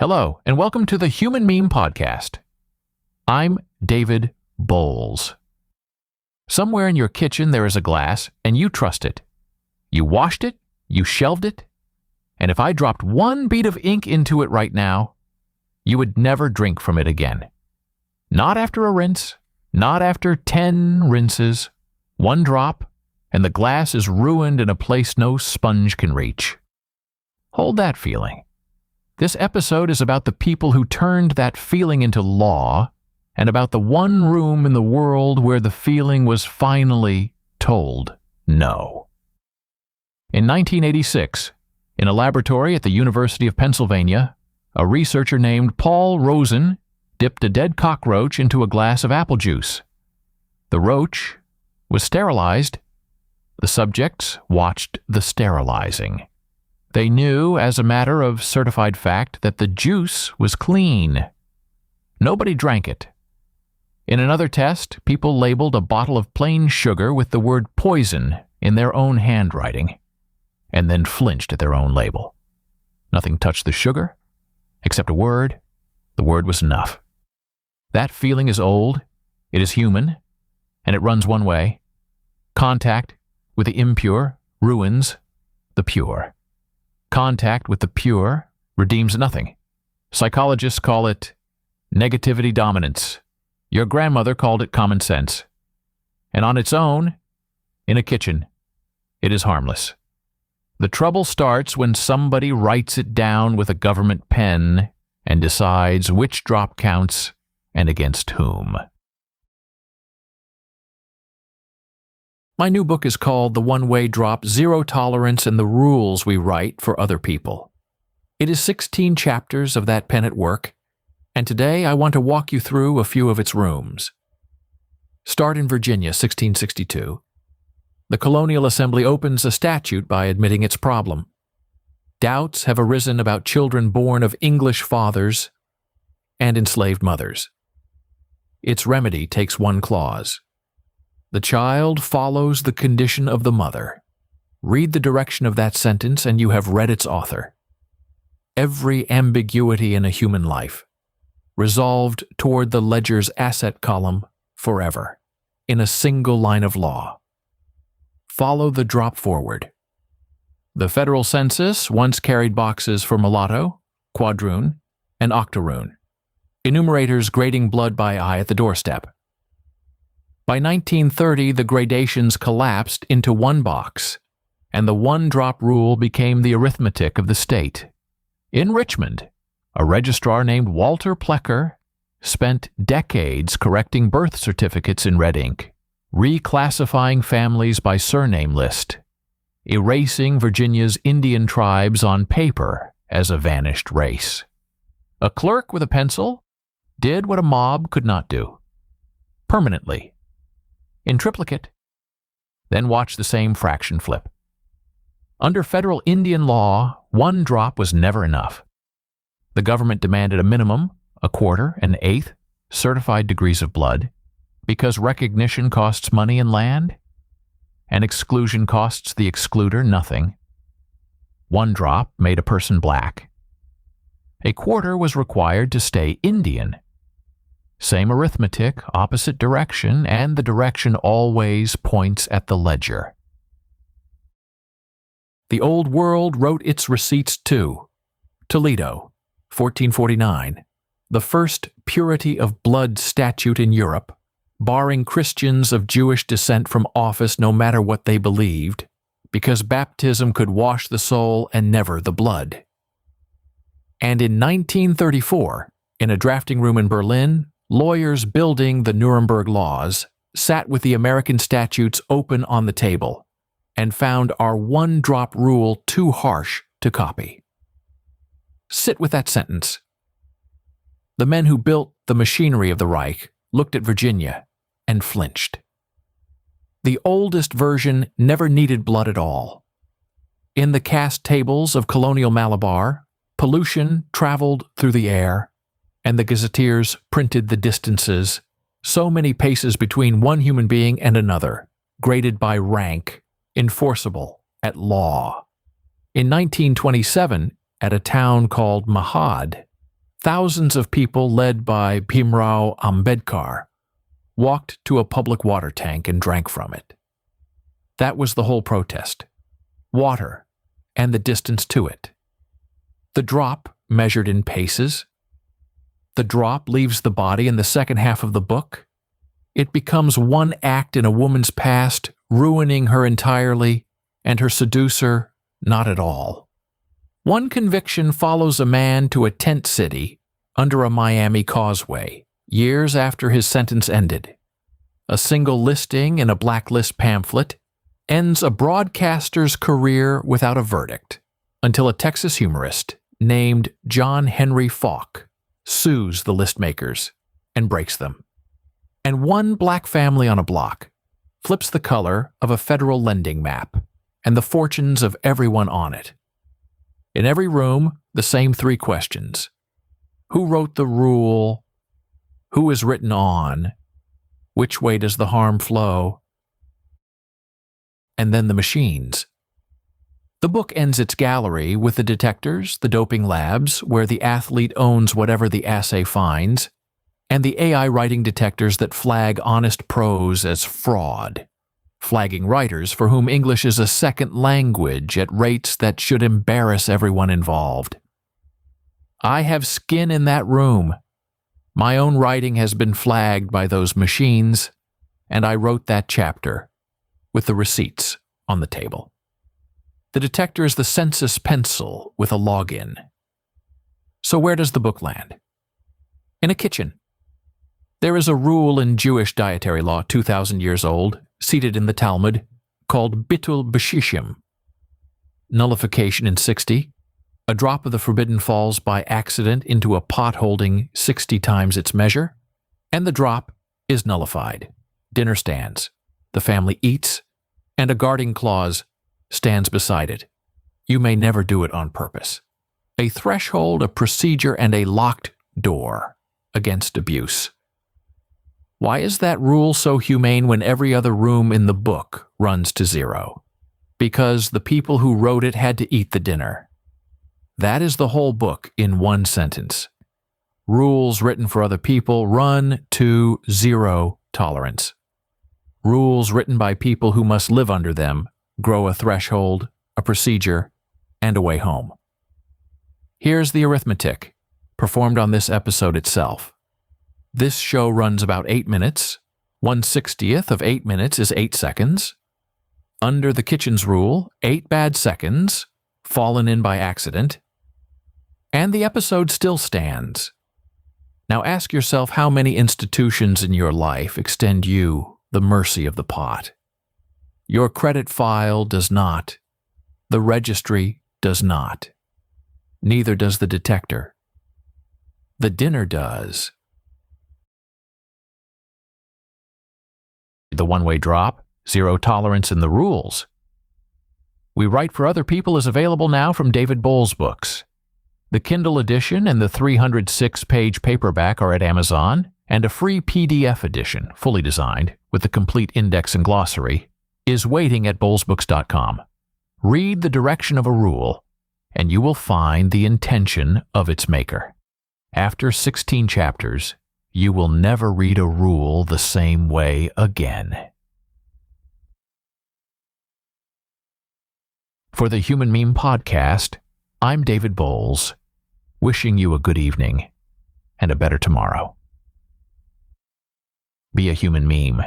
Hello, and welcome to the Human Meme Podcast. I'm David Bowles. Somewhere in your kitchen there is a glass, and you trust it. You washed it, you shelved it, and if I dropped one bead of ink into it right now, you would never drink from it again. Not after a rinse, not after 10 rinses, one drop, and the glass is ruined in a place no sponge can reach. Hold that feeling. This episode is about the people who turned that feeling into law, and about the one room in the world where the feeling was finally told no. In 1986, in a laboratory at the University of Pennsylvania, a researcher named Paul Rozin dipped a dead cockroach into a glass of apple juice. The roach was sterilized. The subjects watched the sterilizing. They knew, as a matter of certified fact, that the juice was clean. Nobody drank it. In another test, people labeled a bottle of plain sugar with the word poison in their own handwriting, and then flinched at their own label. Nothing touched the sugar, except a word. The word was enough. That feeling is old, it is human, and it runs one way. Contact with the impure ruins the pure. Contact with the pure redeems nothing. Psychologists call it negativity dominance. Your grandmother called it common sense. And on its own, in a kitchen, it is harmless. The trouble starts when somebody writes it down with a government pen and decides which drop counts and against whom. My new book is called The One-Way Drop: Zero Tolerance and the Rules We Write for Other People. It is 16 chapters of that pen at work, and today I want to walk you through a few of its rooms. Start in Virginia, 1662. The Colonial Assembly opens a statute by admitting its problem. Doubts have arisen about children born of English fathers and enslaved mothers. Its remedy takes one clause. The child follows the condition of the mother. Read the direction of that sentence and you have read its author. Every ambiguity in a human life, resolved toward the ledger's asset column forever, in a single line of law. Follow the drop forward. The federal census once carried boxes for mulatto, quadroon, and octoroon, enumerators grading blood by eye at the doorstep. By 1930, the gradations collapsed into one box, and the one-drop rule became the arithmetic of the state. In Richmond, a registrar named Walter Plecker spent decades correcting birth certificates in red ink, reclassifying families by surname list, erasing Virginia's Indian tribes on paper as a vanished race. A clerk with a pencil did what a mob could not do. Permanently. In triplicate. Then watch the same fraction flip. Under federal Indian law, one drop was never enough. The government demanded a minimum, a quarter, an eighth, certified degrees of blood, because recognition costs money and land, and exclusion costs the excluder nothing. One drop made a person black. A quarter was required to stay Indian. Same arithmetic, opposite direction, and the direction always points at the ledger. The Old World wrote its receipts too. Toledo, 1449, the first purity of blood statute in Europe, barring Christians of Jewish descent from office no matter what they believed, because baptism could wash the soul and never the blood. And in 1934, in a drafting room in Berlin, lawyers building the Nuremberg laws sat with the American statutes open on the table and found our one-drop rule too harsh to copy. Sit with that sentence. The men who built the machinery of the Reich looked at Virginia and flinched. The oldest version never needed blood at all. In the cast tables of colonial Malabar, pollution traveled through the air, and the gazetteers printed the distances, so many paces between one human being and another, graded by rank, enforceable at law. In 1927, at a town called Mahad, thousands of people led by Bhimrao Ambedkar walked to a public water tank and drank from it. That was the whole protest. Water and the distance to it. The drop measured in paces. The drop leaves the body in the second half of the book. It becomes one act in a woman's past, ruining her entirely, and her seducer not at all. One conviction follows a man to a tent city under a Miami causeway, years after his sentence ended. A single listing in a blacklist pamphlet ends a broadcaster's career without a verdict, until a Texas humorist named John Henry Falk sues the list makers and breaks them. And one black family on a block flips the color of a federal lending map and the fortunes of everyone on it. In every room, the same three questions. Who wrote the rule? Who is written on? Which way does the harm flow? And then the machines. The book ends its gallery with the detectors, the doping labs, where the athlete owns whatever the assay finds, and the AI writing detectors that flag honest prose as fraud, flagging writers for whom English is a second language at rates that should embarrass everyone involved. I have skin in that room. My own writing has been flagged by those machines, and I wrote that chapter with the receipts on the table. The detector is the census pencil with a login. So where does the book land? In a kitchen. There is a rule in Jewish dietary law 2,000 years old, seated in the Talmud, called bitul b'shishim. Nullification in 60. A drop of the forbidden falls by accident into a pot holding 60 times its measure, and the drop is nullified. Dinner stands. The family eats, and a guarding clause stands beside it. You may never do it on purpose. A threshold, a procedure, and a locked door against abuse. Why is that rule so humane when every other room in the book runs to zero? Because the people who wrote it had to eat the dinner. That is the whole book in one sentence. Rules written for other people run to zero tolerance. Rules written by people who must live under them grow a threshold, a procedure, and a way home. Here's the arithmetic, performed on this episode itself. This show runs about 8 minutes. 1/60th of 8 minutes is 8 seconds. Under the kitchen's rule, 8 bad seconds, fallen in by accident. And the episode still stands. Now ask yourself how many institutions in your life extend you the mercy of the pot. Your credit file does not. The registry does not. Neither does the detector. The dinner does. The one-way drop, zero tolerance in the rules. We Write for Other People is available now from David Bowles Books. The Kindle edition and the 306-page paperback are at Amazon, and a free PDF edition, fully designed, with the complete index and glossary, is waiting at bowlesbooks.com. Read the direction of a rule, and you will find the intention of its maker. After 16 chapters, you will never read a rule the same way again. For the Human Meme Podcast, I'm David Bowles, wishing you a good evening and a better tomorrow. Be a human meme.